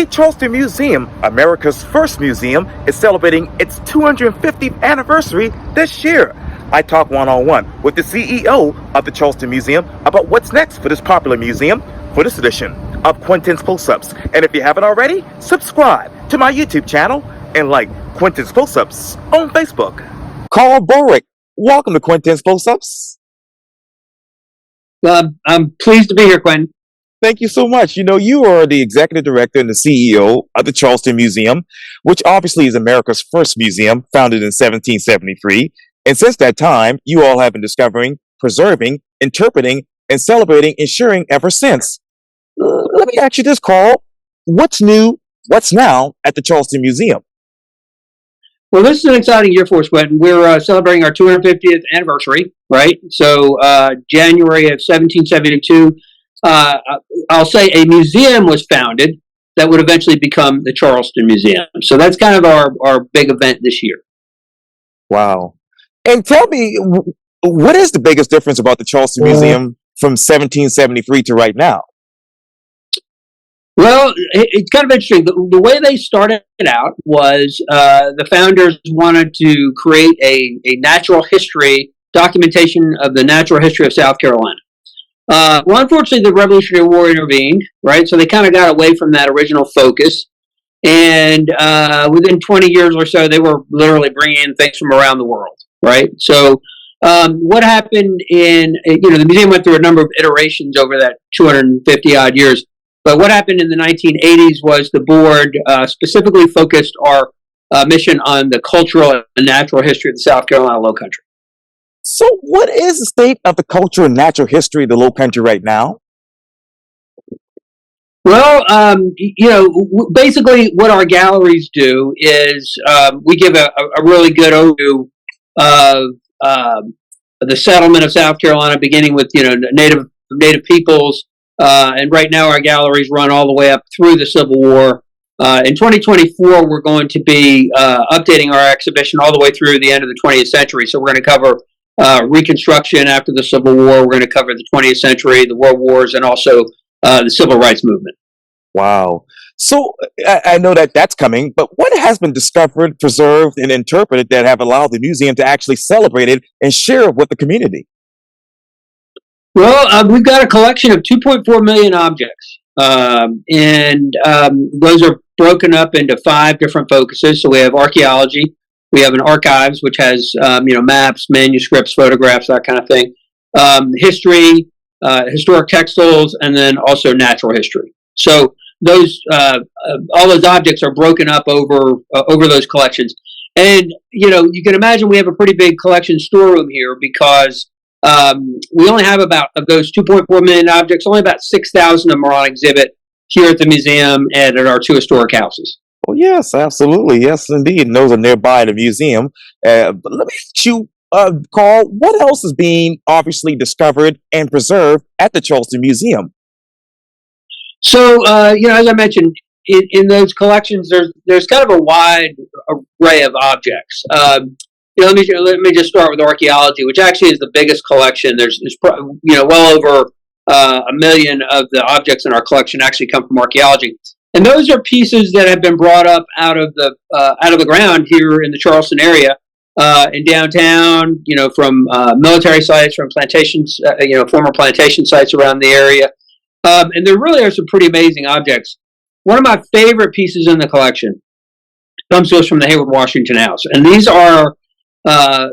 The Charleston Museum, America's first museum, is celebrating its 250th anniversary this year. I talk one-on-one with the CEO of the Charleston Museum about what's next for this popular museum for this edition of Quintin's Close-Ups. And if you haven't already, subscribe to my YouTube channel and like Quintin's Close-Ups on Facebook. Carl Borick, welcome to Quintin's Close-Ups. I'm pleased to be here, Quintin. Thank you so much. You know, you are the executive director and the CEO of the Charleston Museum, which obviously is America's first museum, founded in 1773. And since that time, you all have been discovering, preserving, interpreting, and celebrating ensuring ever since. Let me ask you this, Carl. What's new, what's now at the Charleston Museum? Well, this is an exciting year for us, Quintin. We're celebrating our 250th anniversary, right? So January of 1772, I'll say a museum was founded that would eventually become the Charleston Museum. So that's kind of our big event this year. Wow. And tell me, what is the biggest difference about the Charleston Museum from 1773 to right now? Well, it's kind of interesting. The way they started out was the founders wanted to create a natural history documentation of the natural history of South Carolina. Well, unfortunately, the Revolutionary War intervened, right? So they kind of got away from that original focus. And within 20 years or so, they were literally bringing in things from around the world, right? So what happened the museum went through a number of iterations over that 250 odd years. But what happened in the 1980s was the board specifically focused our mission on the cultural and natural history of the South Carolina Low Country. So what is the state of the culture and natural history of the Low Country right now? Well, basically what our galleries do is we give a really good overview of the settlement of South Carolina, beginning with, native peoples. And right now our galleries run all the way up through the Civil War. In 2024, we're going to be updating our exhibition all the way through the end of the 20th century. So we're going to cover Reconstruction after the Civil War. We're going to cover the 20th century, the World Wars, and also the Civil Rights Movement. Wow. So I know that that's coming, but what has been discovered, preserved, and interpreted that have allowed the museum to actually celebrate it and share it with the community? Well, we've got a collection of 2.4 million objects, and those are broken up into 5 different focuses. So we have archaeology, we have an archives, which has maps, manuscripts, photographs, that kind of thing. History, historic textiles, and then also natural history. So those all those objects are broken up over those collections, and you can imagine we have a pretty big collection storeroom here because we only have about, of those 2.4 million objects, only about 6,000 of them are on exhibit here at the museum and at our 2 historic houses. Oh, yes, absolutely. Yes, indeed. And those are nearby the museum. But let me ask you, Carl, what else is being obviously discovered and preserved at the Charleston Museum? So, as I mentioned, in those collections, there's kind of a wide array of objects. Let me just start with archaeology, which actually is the biggest collection. There's well over 1 million of the objects in our collection actually come from archaeology, and those are pieces that have been brought up out of the ground here in the Charleston area, in downtown. From military sites, from plantations, former plantation sites around the area, and there really are some pretty amazing objects. One of my favorite pieces in the collection comes to us from the Hayward Washington House, and these are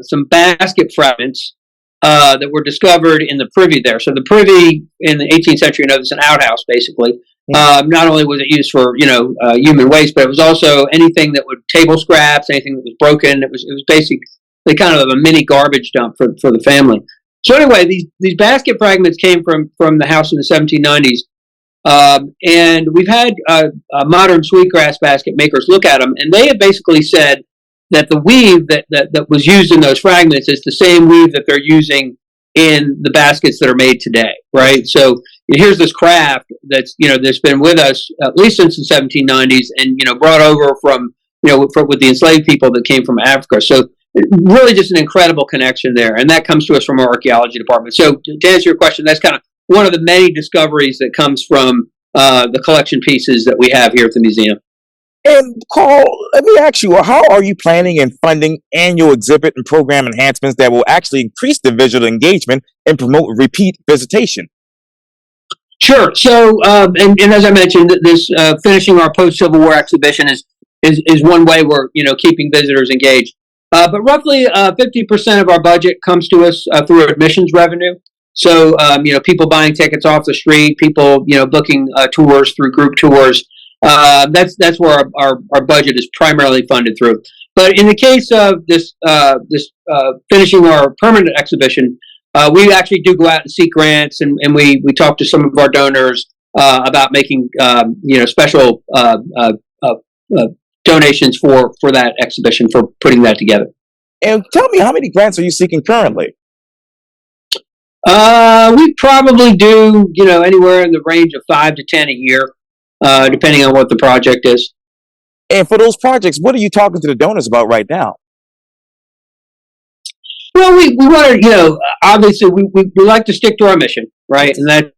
some basket fragments that were discovered in the privy there. So the privy in the 18th century, it's an outhouse basically. Not only was it used for human waste, but it was also anything that would table scraps, anything that was broken. It was basically kind of a mini garbage dump for the family. So anyway, these basket fragments came from the house in the 1790s, and we've had modern sweetgrass basket makers look at them, and they have basically said that the weave that was used in those fragments is the same weave that they're using in the baskets that are made today, right? So here's this craft that's been with us at least since the 1790s, and brought over from with the enslaved people that came from Africa. So really just an incredible connection there, and that comes to us from our archaeology department. So to answer your question, that's kind of one of the many discoveries that comes from the collection pieces that we have here at the museum. And Carl, let me ask you, how are you planning and funding annual exhibit and program enhancements that will actually increase the visual engagement and promote repeat visitation? Sure. So, and as I mentioned, this finishing our post-Civil War exhibition is one way we're keeping visitors engaged. But roughly 50% of our budget comes to us through admissions revenue. So, people buying tickets off the street, people booking tours through group tours. That's where our budget is primarily funded through. But in the case of this finishing our permanent exhibition, we actually do go out and seek grants, and we talk to some of our donors about making special donations for that exhibition, for putting that together. And tell me, how many grants are you seeking currently? We probably do anywhere in the range of 5 to 10 a year, depending on what the project is. And for those projects, what are you talking to the donors about right now? Well, we want to, obviously, we like to stick to our mission, right? And that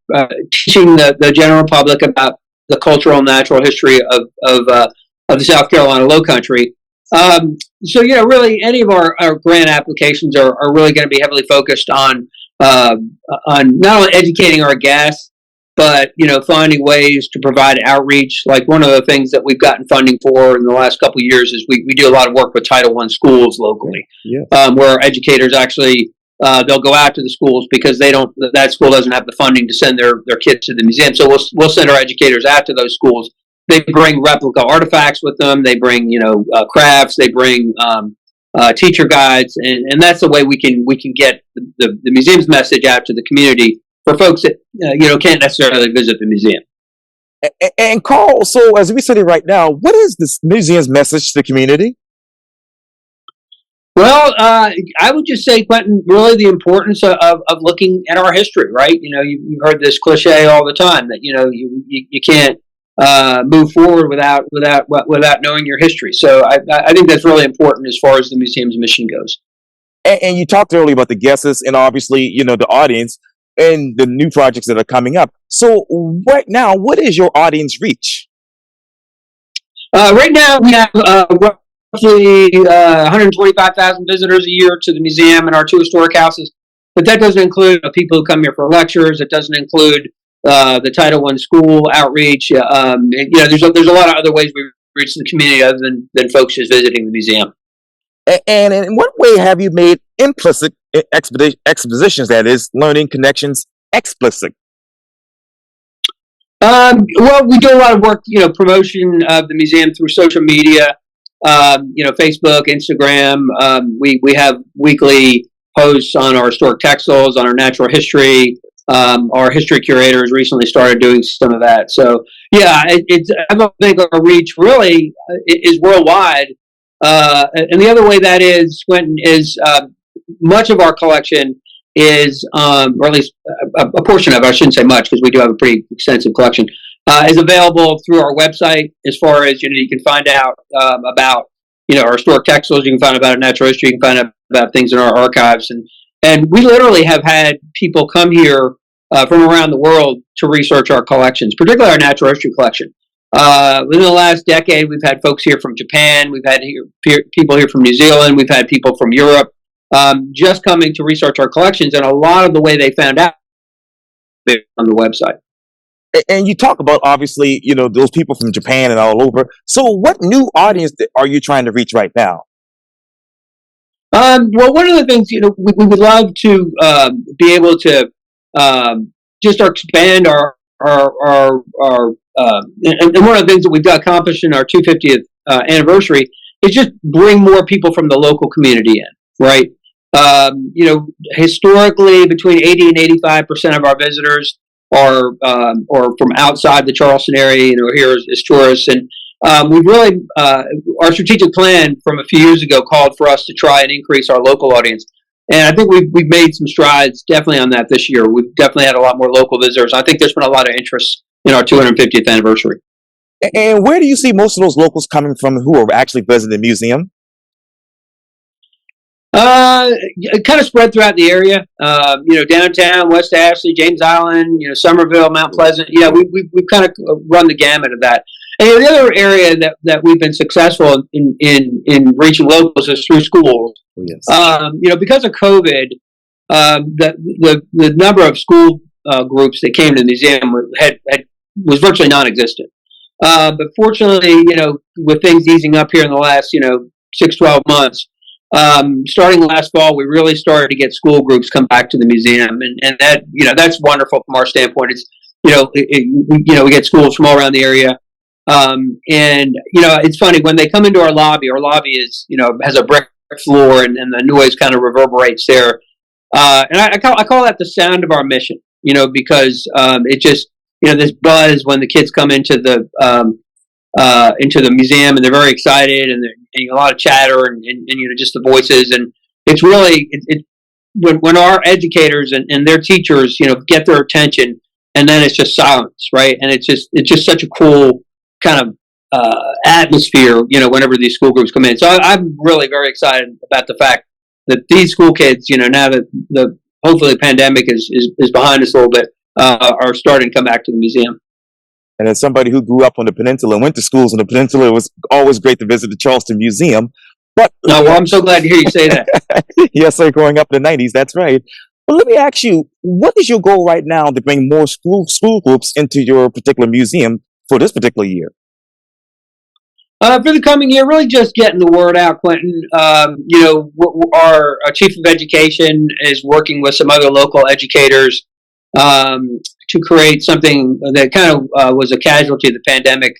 teaching the general public about the cultural and natural history of the South Carolina Lowcountry. So, really, any of our grant applications are really going to be heavily focused on not only educating our guests, but finding ways to provide outreach. Like, one of the things that we've gotten funding for in the last couple of years is we do a lot of work with Title I schools locally, where educators actually they'll go out to the schools because that school doesn't have the funding to send their kids to the museum. So we'll send our educators out to those schools. They bring replica artifacts with them. They bring crafts. They bring teacher guides, and that's the way we can get the museum's message out to the community for folks that can't necessarily visit the museum. And Carl, so as we sit here right now, what is this museum's message to the community? Well, I would just say, Quintin, really the importance of looking at our history, right? You've heard this cliche all the time that you can't move forward without knowing your history. So I think that's really important as far as the museum's mission goes. And you talked earlier about the guests and obviously the audience and the new projects that are coming up. So right now, what is your audience reach? Right now, we have roughly 125,000 visitors a year to the museum and our two historic houses. But that doesn't include people who come here for lectures. It doesn't include the Title I school outreach. There's a lot of other ways we reach the community other than folks just visiting the museum. And in what way have you made implicit expositions, that is, learning connections, explicit? Well, we do a lot of work, promotion of the museum through social media, Facebook, Instagram. We have weekly posts on our historic textiles, on our natural history. Our history curators recently started doing some of that. So, yeah, I think our reach really is worldwide. And the other way that is, Quintin, is much of our collection is, or at least a portion of it, I shouldn't say much because we do have a pretty extensive collection, is available through our website. As far as, you can find out about, our historic textiles, you can find out about natural history, you can find out about things in our archives. And we literally have had people come here from around the world to research our collections, particularly our natural history collection. Within the last decade, we've had folks here from Japan, we've had people here from New Zealand, we've had people from Europe just coming to research our collections, and a lot of the way they found out on the website. And you talk about, obviously, those people from Japan and all over. So what new audience are you trying to reach right now? Well, one of the things, we would love to be able to just expand our and one of the things that we've accomplished in our 250th anniversary is just bring more people from the local community in, right? Historically, between 80 and 85% of our visitors are from outside the Charleston area, here as tourists. And we've really, our strategic plan from a few years ago called for us to try and increase our local audience. And I think we've made some strides definitely on that this year. We've definitely had a lot more local visitors. I think there's been a lot of interest in our 250th anniversary. And where do you see most of those locals coming from who are actually visiting the museum? Kind of spread throughout the area. Downtown, West Ashley, James Island, Somerville, Mount Pleasant. Yeah, we've kind of run the gamut of that. And the other area that we've been successful in reaching locals is through schools. Oh, yes. Because of COVID, the number of school groups that came to the museum was virtually non-existent. But fortunately, with things easing up here in the last 6-12 months. Starting last fall, we really started to get school groups come back to the museum, and that that's wonderful from our standpoint. It's we get schools from all around the area, and it's funny when they come into our lobby. Our lobby is has a brick floor, and the noise kind of reverberates there. And I call that the sound of our mission. Because it just this buzz when the kids come into the museum, and they're very excited, and a lot of chatter, and just the voices, and it's really when our educators and their teachers get their attention, and then it's just silence, right? And it's just such a cool kind of atmosphere, whenever these school groups come in. So I'm really very excited about the fact that these school kids, now that hopefully the pandemic is behind us a little bit, are starting to come back to the museum. And as somebody who grew up on the peninsula and went to schools on the peninsula, it was always great to visit the Charleston Museum. But I'm so glad to hear you say that. Yes, sir, growing up in the 90s, that's right. But let me ask you, what is your goal right now to bring more school groups into your particular museum for this particular year? For the coming year, really just getting the word out, Quintin. Our chief of education is working with some other local educators to create something that kind of was a casualty of the pandemic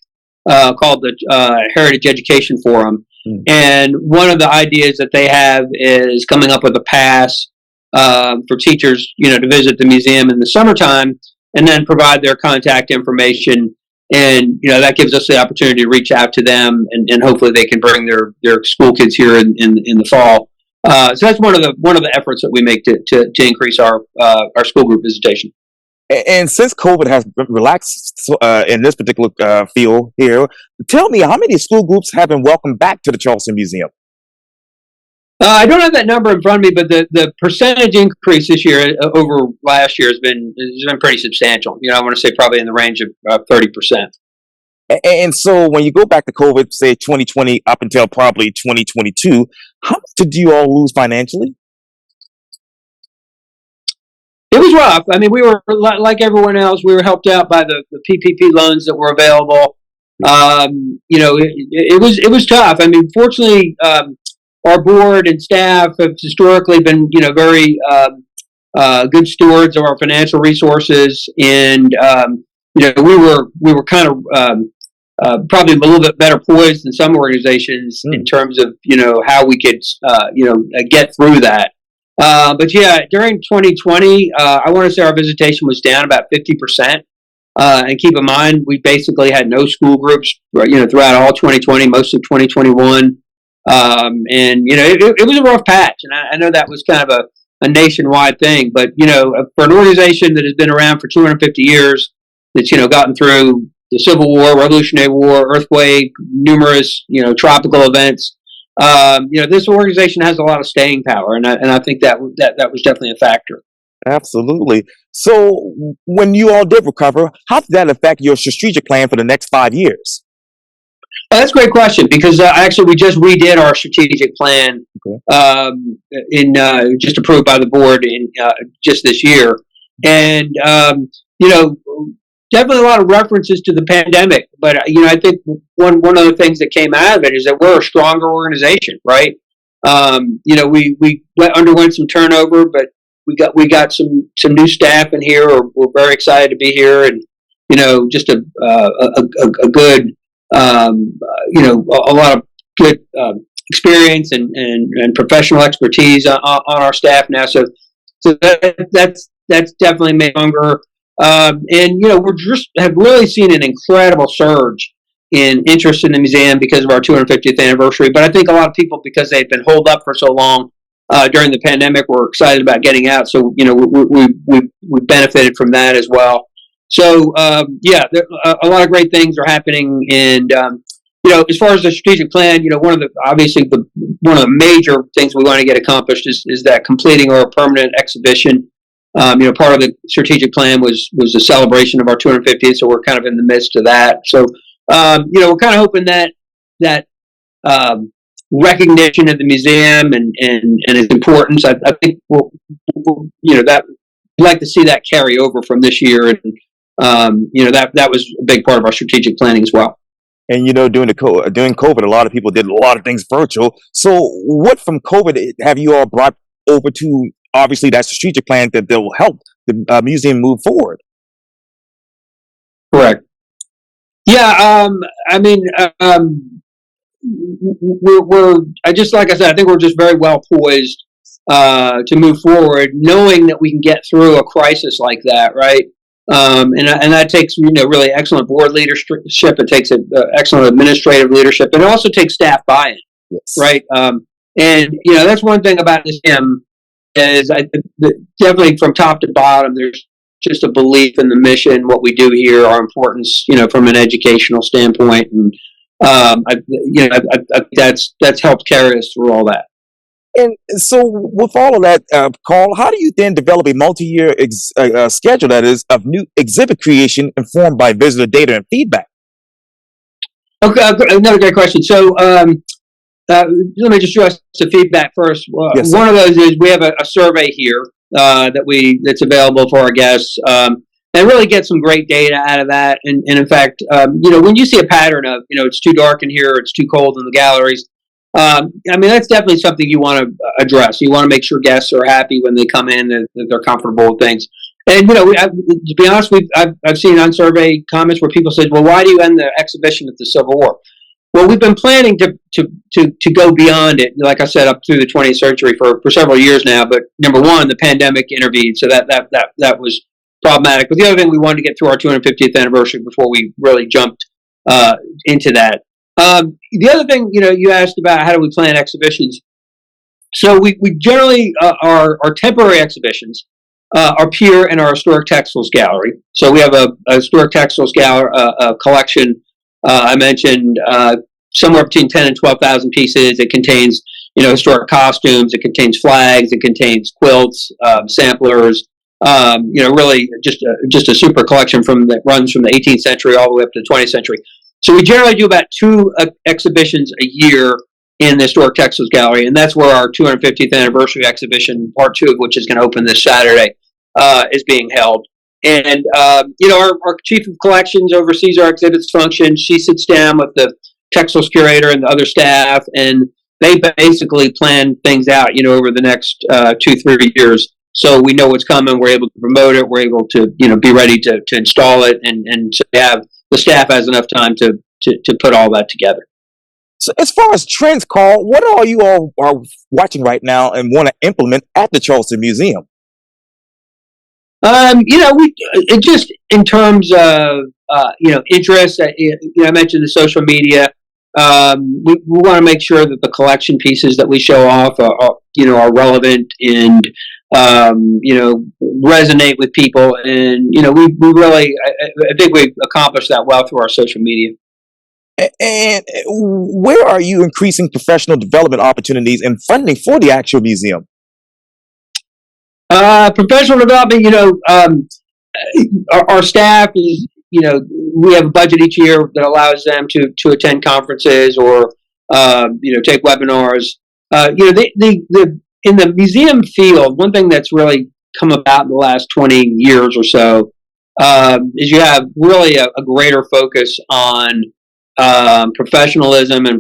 called the Heritage Education Forum. Mm. And one of the ideas that they have is coming up with a pass for teachers, to visit the museum in the summertime and then provide their contact information. And, that gives us the opportunity to reach out to them, and hopefully they can bring their school kids here in the fall. So that's one of the efforts that we make to increase our school group visitation. And since COVID has relaxed in this particular field here, tell me, how many school groups have been welcomed back to the Charleston Museum? I don't have that number in front of me, but the percentage increase this year over last year has been pretty substantial. I want to say probably in the range of 30%. And so when you go back to COVID, say 2020 up until probably 2022, how much did you all lose financially? It was rough. I mean, we were like everyone else. We were helped out by the PPP loans that were available. It was tough. I mean, fortunately, our board and staff have historically been, very good stewards of our financial resources, and we were kind of probably a little bit better poised than some organizations in terms of how we could get through that. But yeah, during 2020, I want to say our visitation was down about 50%. And keep in mind, we basically had no school groups, throughout all 2020, most of 2021. And it was a rough patch, and I know that was kind of a nationwide thing. But for an organization that has been around for 250 years, that's gotten through the Civil War, Revolutionary War, earthquake, numerous tropical events. This organization has a lot of staying power, and I think that was definitely a factor. Absolutely. So when you all did recover, how did that affect your strategic plan for the next 5 years? That's a great question, because actually we just redid our strategic plan, just approved by the board in just this year, and definitely a lot of references to the pandemic. But I think one of the things that came out of it is that we're a stronger organization, right? We underwent some turnover, but we got some new staff in here. We're very excited to be here, and just a good. A lot of good experience and professional expertise on our staff now. So that's definitely made longer. And we're just have really seen an incredible surge in interest in the museum because of our 250th anniversary. But I think a lot of people, because they've been holed up for so long during the pandemic, were excited about getting out. So we benefited from that as well. So a lot of great things are happening, and as far as the strategic plan, one of the major things we want to get accomplished is that completing our permanent exhibition. Part of the strategic plan was the celebration of our 250th, so we're kind of in the midst of that. So, we're kind of hoping that recognition of the museum and its importance. I think that we'd like to see that carry over from this year, and that was a big part of our strategic planning as well. And during COVID, a lot of people did a lot of things virtual. So, what from COVID have you all brought over to obviously that strategic plan that will help the museum move forward? Correct. Yeah. Like I said, I think we're just very well poised to move forward, knowing that we can get through a crisis like that, right? And that takes really excellent board leadership. It takes excellent administrative leadership, and it also takes staff buy-in, yes. Right? And that's one thing about this museum is definitely from top to bottom, there's just a belief in the mission, what we do here, our importance, from an educational standpoint, and that's helped carry us through all that. And so, with all of that, Carl, how do you then develop a multi-year schedule that is of new exhibit creation informed by visitor data and feedback? Okay, another great question. So, let me just address the feedback first. Yes, one of those is we have a survey here that's available for our guests, and really get some great data out of that. And in fact, when you see a pattern of it's too dark in here, it's too cold in the galleries. That's definitely something you want to address. You want to make sure guests are happy when they come in, that they're comfortable with things. And to be honest, I've seen on survey comments where people said, "Well, why do you end the exhibition at the Civil War?" Well, we've been planning to go beyond it, like I said, up through the 20th century for several years now. But number one, the pandemic intervened, so that was problematic. But the other thing, we wanted to get through our 250th anniversary before we really jumped into that. The other thing, you asked about how do we plan exhibitions. So we generally, our temporary exhibitions appear in our historic textiles gallery. So we have a historic textiles gallery collection. I mentioned somewhere between 10 and 12,000 pieces. It contains, historic costumes. It contains flags. It contains quilts, samplers. Really just a super collection that runs from the 18th century all the way up to the 20th century. So we generally do about 2 exhibitions a year in the Historic Textiles Gallery, and that's where our 250th anniversary exhibition, part 2 of which is going to open this Saturday, is being held. And, our chief of collections oversees our exhibits function. She sits down with the textiles curator and the other staff, and they basically plan things out, over the next 2-3 years. So we know what's coming. We're able to promote it. We're able to, be ready to install it, and so the staff has enough time to put all that together. So as far as trends, Carl, what are you all are watching right now and want to implement at the Charleston Museum? Just in terms of, interest, I mentioned the social media. We want to make sure that the collection pieces that we show off are relevant and, resonate with people. And, we really, I think we've accomplished that well through our social media. And where are you increasing professional development opportunities and funding for the actual museum? Professional development, our staff is, we have a budget each year that allows them to attend conferences or, take webinars. In the museum field, one thing that's really come about in the last 20 years or so is you have really a greater focus on professionalism and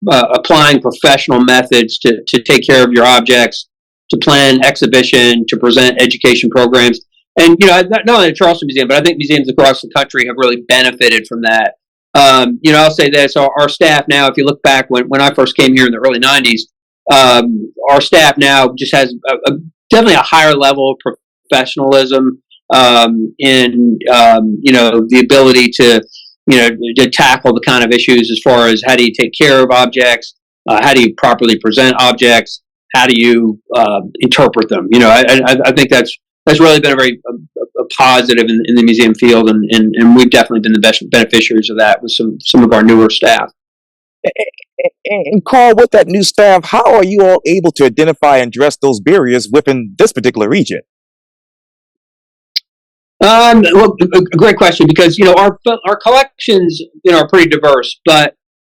applying professional methods to take care of your objects, to plan exhibition, to present education programs. And, not only the Charleston Museum, but I think museums across the country have really benefited from that. I'll say this, our staff now, if you look back when I first came here in the early 90s, our staff now just has definitely a higher level of professionalism in, the ability to tackle the kind of issues as far as how do you take care of objects, how do you properly present objects, how do you interpret them. I think that's that's really been a very a positive in the museum field, and we've definitely been the best beneficiaries of that with some of our newer staff. And Carl, with that new staff, how are you all able to identify and address those barriers within this particular region? Well, a great question, because our collections are pretty diverse, but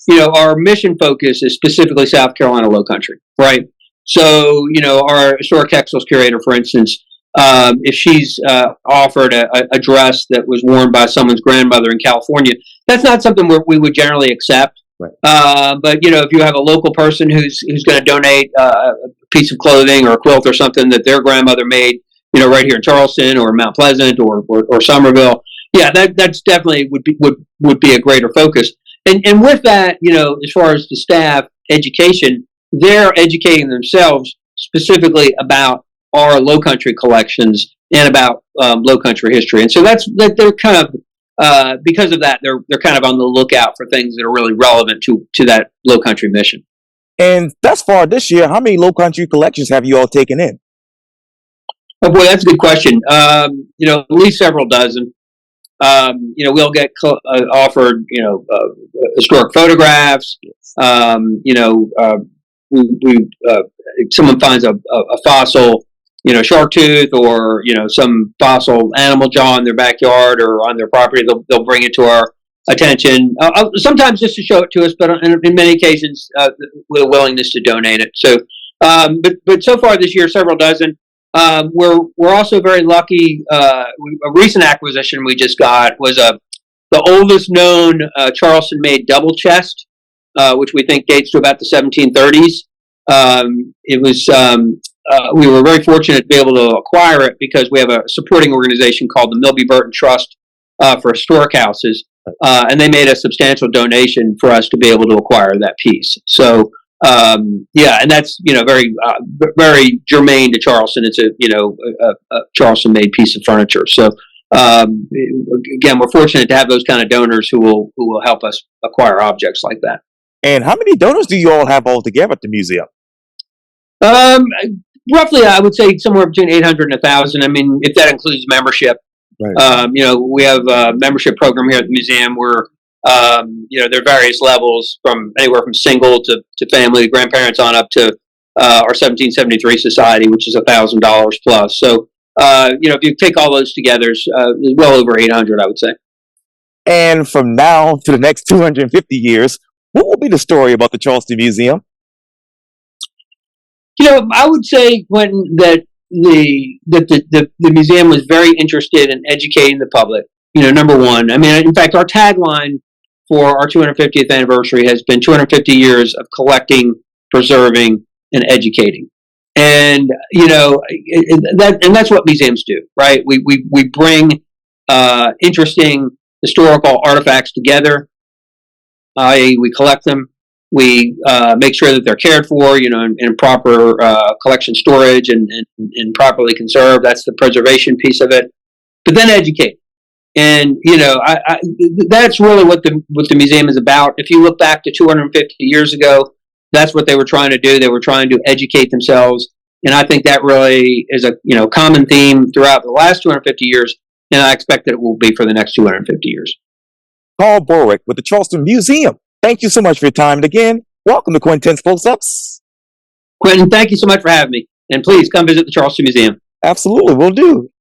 our mission focus is specifically South Carolina Lowcountry, right? So our historic textiles curator, for instance, if she's offered a dress that was worn by someone's grandmother in California, that's not something we would generally accept. Right. But if you have a local person who's going to donate a piece of clothing or a quilt or something that their grandmother made, right here in Charleston or Mount Pleasant or Somerville, yeah, that's definitely would be a greater focus. And with that, as far as the staff education, they're educating themselves specifically about our Lowcountry collections and about Lowcountry history, and so they're kind of because of that, they're kind of on the lookout for things that are really relevant to that Lowcountry mission. And thus far this year, how many Lowcountry collections have you all taken in? Oh boy, that's a good question. At least several dozen. We'll get offered, historic photographs. Someone finds a fossil, shark tooth, or some fossil animal jaw in their backyard or on their property. They'll bring it to our attention. Sometimes just to show it to us, but in many occasions with a willingness to donate it. So, but so far this year, several dozen. We're also very lucky. A recent acquisition we just got was the oldest known Charleston-made double chest, which we think dates to about the 1730s. It was we were very fortunate to be able to acquire it because we have a supporting organization called the Milby Burton Trust for Historic Houses, and they made a substantial donation for us to be able to acquire that piece. So. And that's very very germane to Charleston. It's a Charleston-made piece of furniture. So again, we're fortunate to have those kind of donors who will help us acquire objects like that. And how many donors do you all have altogether at the museum? Roughly, I would say somewhere between 800 and 1,000. I mean, if that includes membership. Right. We have a membership program here at the museum where there are various levels from anywhere from single to family, to grandparents on up to our 1773 Society, which is $1,000 plus. So, if you take all those together, it's well over 800, I would say. And from now to the next 250 years, what will be the story about the Charleston Museum? I would say, Quintin, that the museum was very interested in educating the public. Number one. I mean, in fact, our tagline for our 250th anniversary has been 250 years of collecting, preserving, and educating. And that's what museums do, right? We bring interesting historical artifacts together. I.e., we collect them. We make sure that they're cared for, in proper collection storage and properly conserved. That's the preservation piece of it. But then educate. And that's really what the museum is about. If you look back to 250 years ago, that's what they were trying to do. They were trying to educate themselves, and I think that really is a common theme throughout the last 250 years, and I expect that it will be for the next 250 years. Carl Borick with the Charleston Museum. Thank you so much for your time, and again, welcome to Quintin's Close-Ups. Quintin, thank you so much for having me, and please come visit the Charleston Museum. Absolutely, we'll do.